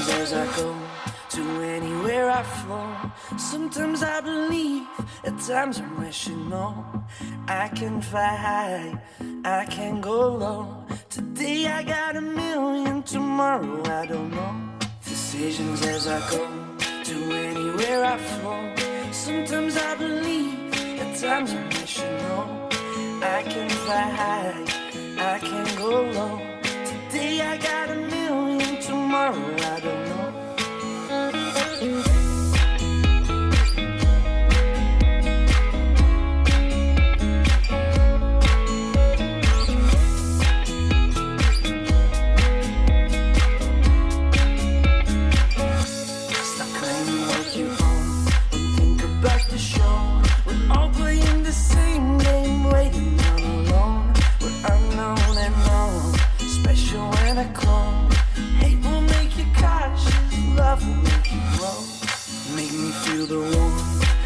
decisions as I go to anywhere I flow. Sometimes I believe, at times I'm rational. I can fly high, I can go low. Today I got a million, tomorrow I don't know. Decisions as I go to anywhere I flow. Sometimes I believe, at times I'm rational. I can fly high, I can go low. Today I got a million, tomorrow I don't know. Hate will make you cautious, love will make you grow. Make me feel the warmth